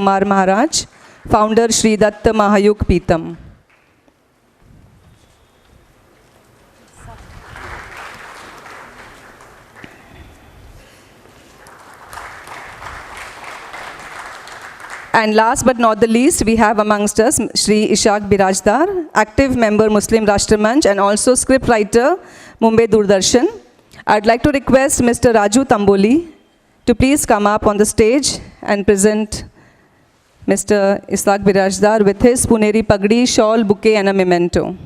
Kumar Maharaj, founder Shri Datta Mahayuk Peetam. And last but not the least, we have amongst us Shri Ishaq Birajdar, active member Muslim Rashtra Manch and also script writer Mumbai Doordarshan. I'd like to request Mr. Raju Tamboli to please come up on the stage and present Mr. Ishaq Birajdar with his Puneri Pagdi, shawl, bouquet and a memento.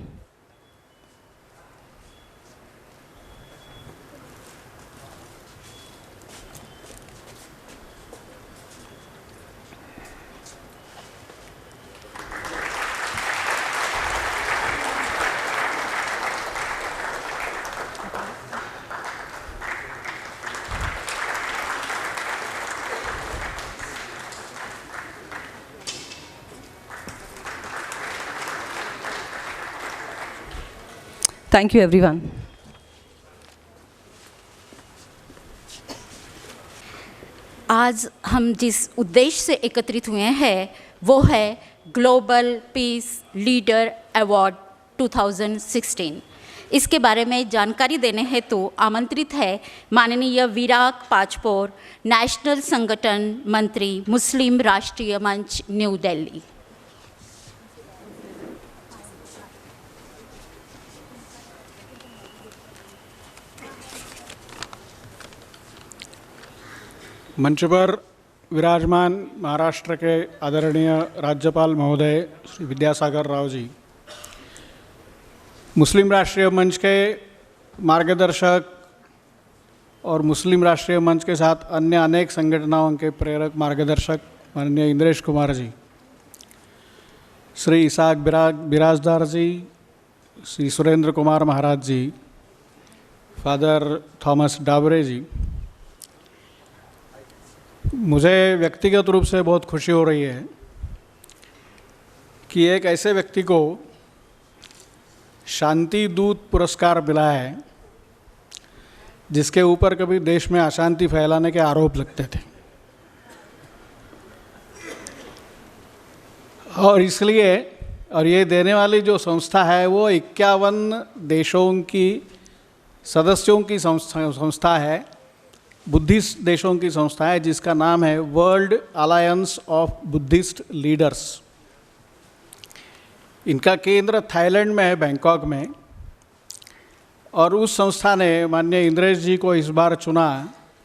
Thank you, everyone. आज हम जिस उद्देश्य से एकत्रित हुए हैं वो है ग्लोबल पीस लीडर अवार्ड 2016। इसके बारे में जानकारी देने हेतु आमंत्रित है माननीय विराग पाचपोर, नेशनल संगठन मंत्री, मुस्लिम राष्ट्रीय मंच, न्यू दिल्ली। मंच पर विराजमान महाराष्ट्र के आदरणीय राज्यपाल महोदय श्री विद्यासागर राव जी, मुस्लिम राष्ट्रीय मंच के मार्गदर्शक और मुस्लिम राष्ट्रीय मंच के साथ अन्य अनेक संगठनों के प्रेरक मार्गदर्शक माननीय इंद्रेश कुमार जी, श्री इसाक बिराजदार जी, श्री सुरेंद्र कुमार महाराज जी, फादर थॉमस डाबरे जी, मुझे व्यक्तिगत रूप से बहुत खुशी हो रही है कि एक ऐसे व्यक्ति को शांति दूत पुरस्कार मिला है जिसके ऊपर कभी देश में अशांति फैलाने के आरोप लगते थे, और इसलिए और ये देने वाली जो संस्था है वो 51 देशों की सदस्यों की संस्था है, बुद्धिस्ट देशों की संस्था है, जिसका नाम है world alliance of Buddhist leaders. इनका केंद्र थाईलैंड में है, बैंकॉक में, और उस संस्था ने माननीय इंद्रेश जी को इस बार चुना।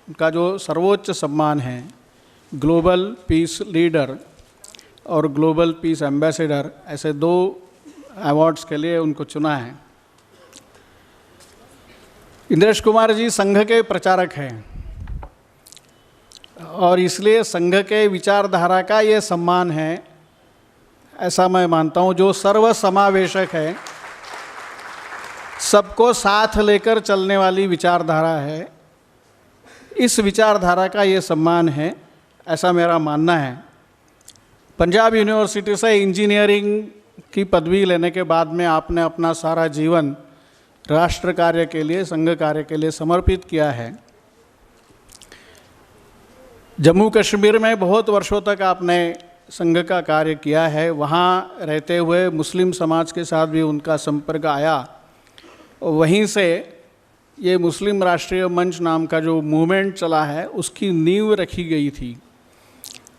उनका जो सर्वोच्च सम्मान है ग्लोबल पीस लीडर और ग्लोबल पीस एम्बेसडर, ऐसे 2 अवार्ड्स के लिए उनको चुना है। इंद्रेश कुमार जी संघ के प्रचारक हैं और इसलिए संघ के विचारधारा का ये सम्मान है, ऐसा मैं मानता हूँ, जो सर्वसमावेशक है, सबको साथ लेकर चलने वाली विचारधारा है। इस विचारधारा का ये सम्मान है, ऐसा मेरा मानना है। पंजाब यूनिवर्सिटी से इंजीनियरिंग की पदवी लेने के बाद में आपने अपना सारा जीवन राष्ट्र कार्य के लिए, संघ कार्य के लिए समर्पित किया है। जम्मू कश्मीर में बहुत वर्षों तक आपने संघ का कार्य किया है। वहाँ रहते हुए मुस्लिम समाज के साथ भी उनका संपर्क आया, और वहीं से ये मुस्लिम राष्ट्रीय मंच नाम का जो मूवमेंट चला है उसकी नींव रखी गई थी।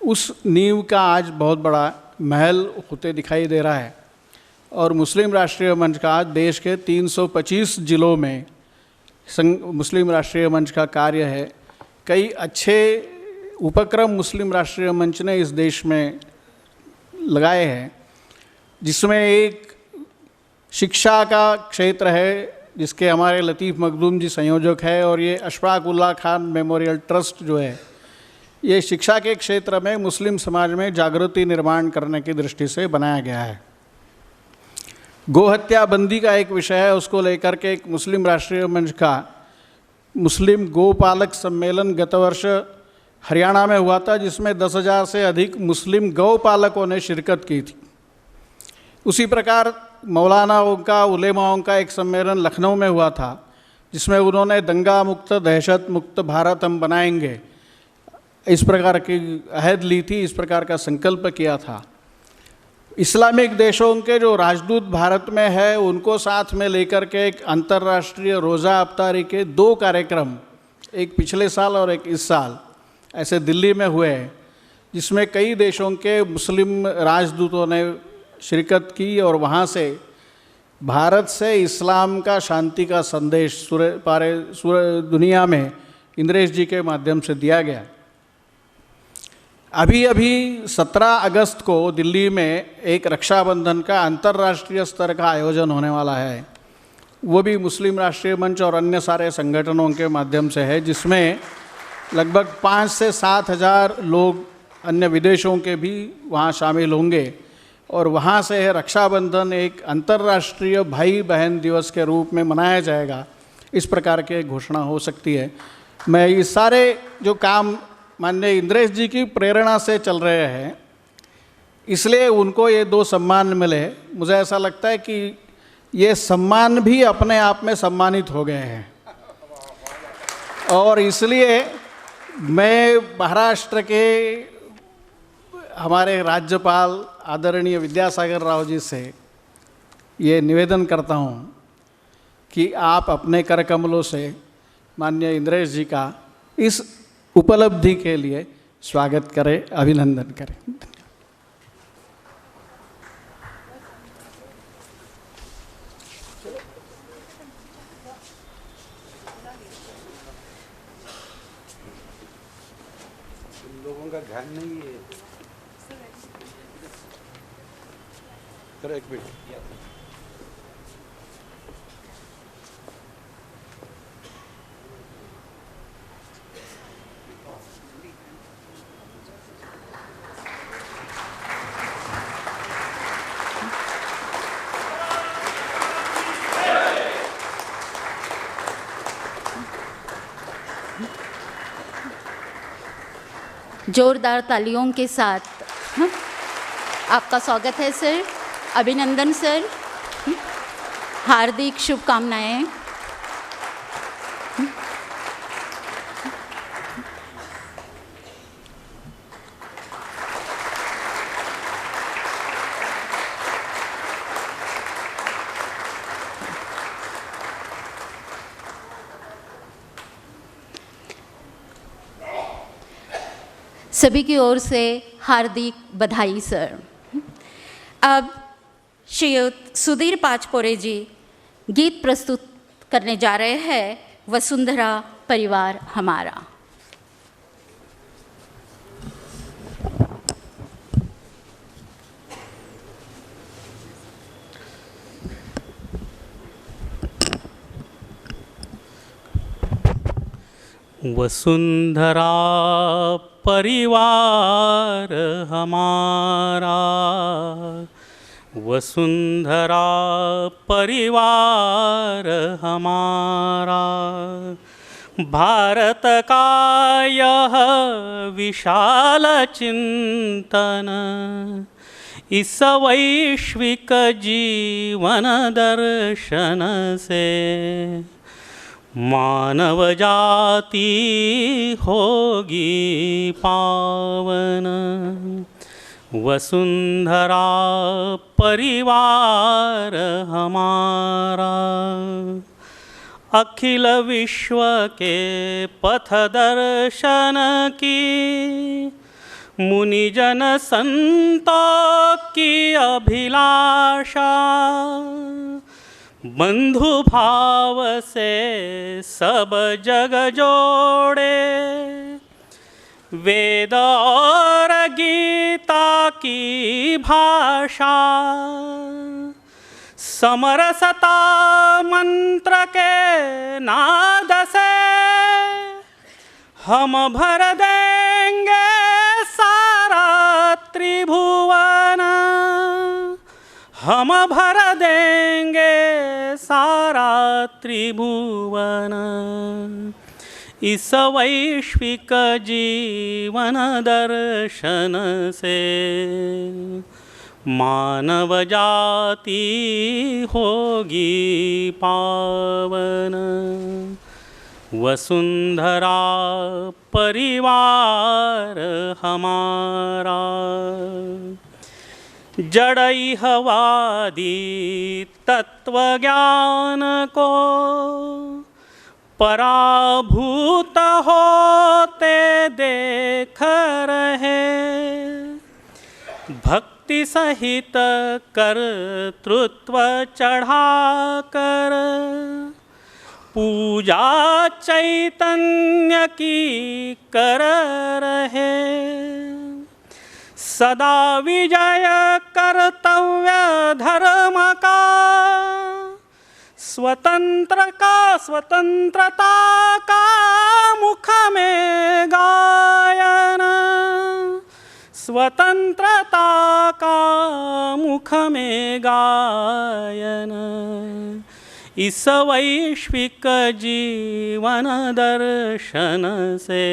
उस नींव का आज बहुत बड़ा महल होते दिखाई दे रहा है, और मुस्लिम राष्ट्रीय मंच का आज देश के 325 जिलों में मुस्लिम राष्ट्रीय मंच का कार्य है। कई अच्छे उपक्रम मुस्लिम राष्ट्रीय मंच ने इस देश में लगाए हैं, जिसमें एक शिक्षा का क्षेत्र है जिसके हमारे लतीफ़ मखदूम जी संयोजक है, और ये अशफाक उल्लाह खान मेमोरियल ट्रस्ट जो है ये शिक्षा के क्षेत्र में मुस्लिम समाज में जागृति निर्माण करने की दृष्टि से बनाया गया है। गोहत्या बंदी का एक विषय है, उसको लेकर के एक मुस्लिम राष्ट्रीय मंच का मुस्लिम गोपालक सम्मेलन गत वर्ष हरियाणा में हुआ था, जिसमें 10,000 से अधिक मुस्लिम गौपालकों ने शिरकत की थी। उसी प्रकार मौलानाओं का, उलेमाओं का एक सम्मेलन लखनऊ में हुआ था, जिसमें उन्होंने दंगा मुक्त, दहशत मुक्त भारत हम बनाएंगे, इस प्रकार की अहद ली थी, इस प्रकार का संकल्प किया था। इस्लामिक देशों के जो राजदूत भारत में है उनको साथ में लेकर के एक अंतर्राष्ट्रीय रोज़ा अफ्तारी के 2 कार्यक्रम, एक पिछले साल और एक इस साल, ऐसे दिल्ली में हुए हैं, जिसमें कई देशों के मुस्लिम राजदूतों ने शिरकत की और वहाँ से भारत से इस्लाम का, शांति का संदेश दुनिया में इंद्रेश जी के माध्यम से दिया गया। अभी 17 अगस्त को दिल्ली में एक रक्षाबंधन का अंतर्राष्ट्रीय स्तर का आयोजन होने वाला है, वो भी मुस्लिम राष्ट्रीय मंच और अन्य सारे संगठनों के माध्यम से है, जिसमें लगभग 5 से 7 हज़ार लोग अन्य विदेशों के भी वहाँ शामिल होंगे और वहाँ से रक्षाबंधन एक अंतर्राष्ट्रीय भाई बहन दिवस के रूप में मनाया जाएगा। इस प्रकार के घोषणा हो सकती है। मैं ये सारे जो काम माननीय इंद्रेश जी की प्रेरणा से चल रहे हैं, इसलिए उनको ये 2 सम्मान मिले। मुझे ऐसा लगता है कि ये सम्मान भी अपने आप में सम्मानित हो गए हैं और इसलिए मैं महाराष्ट्र के हमारे राज्यपाल आदरणीय विद्यासागर राव जी से ये निवेदन करता हूँ कि आप अपने कर कमलों से माननीय इंद्रेश जी का इस उपलब्धि के लिए स्वागत करें, अभिनंदन करें। लोगों का ध्यान नहीं है। सर एक मिनट, जोरदार तालियों के साथ आपका स्वागत है सर, अभिनंदन सर, हार्दिक शुभकामनाएं। सभी की ओर से हार्दिक बधाई सर। अब श्रीयुत सुधीर पाचपोरे जी गीत प्रस्तुत करने जा रहे हैं, वसुंधरा परिवार हमारा। वसुंधरा परिवार हमारा, वसुंधरा परिवार हमारा, भारत का यह विशाल चिंतन इस वैश्विक जीवन दर्शन से मानव जाति होगी पावन। वसुंधरा परिवार हमारा, अखिल विश्व के पथ दर्शन की मुनिजन संतों की अभिलाषा, बंधु भाव से सब जग जोड़े, वेद और गीता की भाषा, समरसता मंत्र के नाद से हम भर देंगे सारा त्रिभुवन, हम भर देंगे सारा त्रिभुवन। इस वैश्विक जीवन दर्शन से मानव जाति होगी पावन। वसुंधरा परिवार हमारा, जड़ई हवादी तत्व ज्ञान को पराभूत होते देख रहे, भक्ति सहित कर्तृत्व चढ़ाकर पूजा चैतन्य की कर रहे, सदा विजय कर्तव्य धर्म का, स्वतंत्रता का मुख में गायन, स्वतंत्रता का मुख में गायन, इस वैश्विक जीवन दर्शन से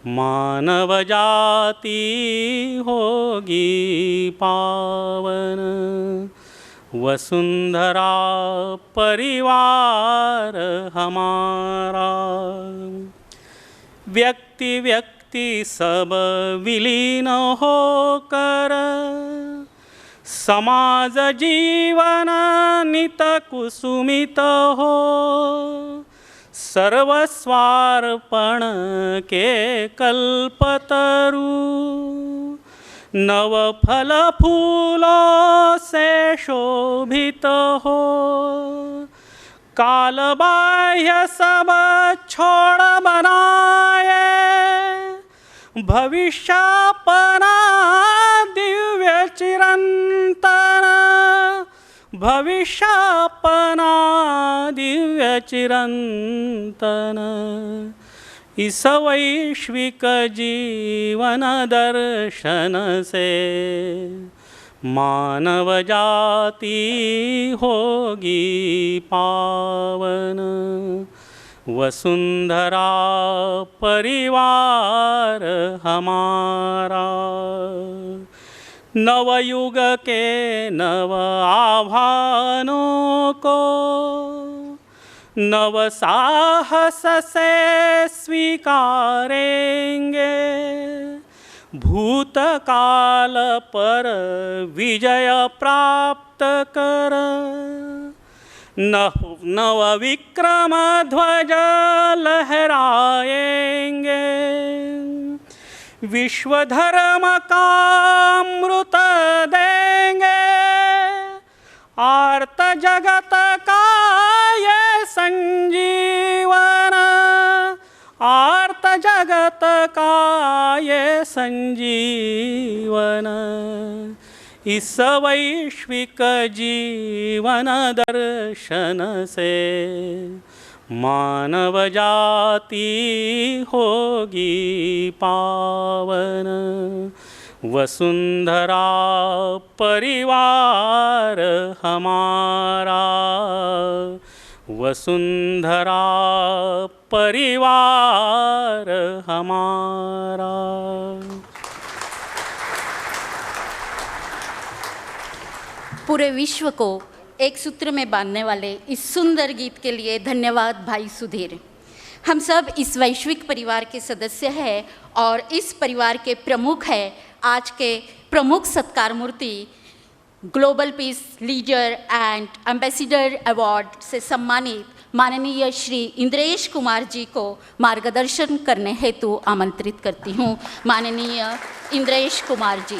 मानव जाति होगी पावन, वसुंधरा परिवार हमारा। व्यक्ति व्यक्ति सब विलीन होकर समाज जीवन नित कुसुमित हो, सर्वस्वार्पण के कल्पतरु, नव फल फूलों से शोभित हो, काल बाह्य सब छोड़ बनाए, भविष्यापना दिव्य चिरंतन, भविष्यापना दिव्य चिरंतन, इस वैश्विक जीवन दर्शन से मानव जाति होगी पावन, वसुंधरा परिवार हमारा। नवयुग के नव आह्वानों को नव साहस से स्वीकारेंगे, भूतकाल पर विजय प्राप्त कर, नव विक्रम ध्वज लहराएंगे, विश्व धर्म का अमृत देंगे, आर्त जगत का ये संजीवन, आर्त जगत का ये संजीवन, इस वैश्विक जीवन दर्शन से मानव जाति होगी पावन, वसुंधरा परिवार हमारा, वसुंधरा परिवार हमारा। पूरे विश्व को एक सूत्र में बांधने वाले इस सुंदर गीत के लिए धन्यवाद भाई सुधीर। हम सब इस वैश्विक परिवार के सदस्य हैं और इस परिवार के प्रमुख हैं आज के प्रमुख सत्कार मूर्ति global peace leader and ambassador award से सम्मानित माननीय श्री इंद्रेश कुमार जी को मार्गदर्शन करने हेतु आमंत्रित करती हूँ। माननीय इंद्रेश कुमार जी।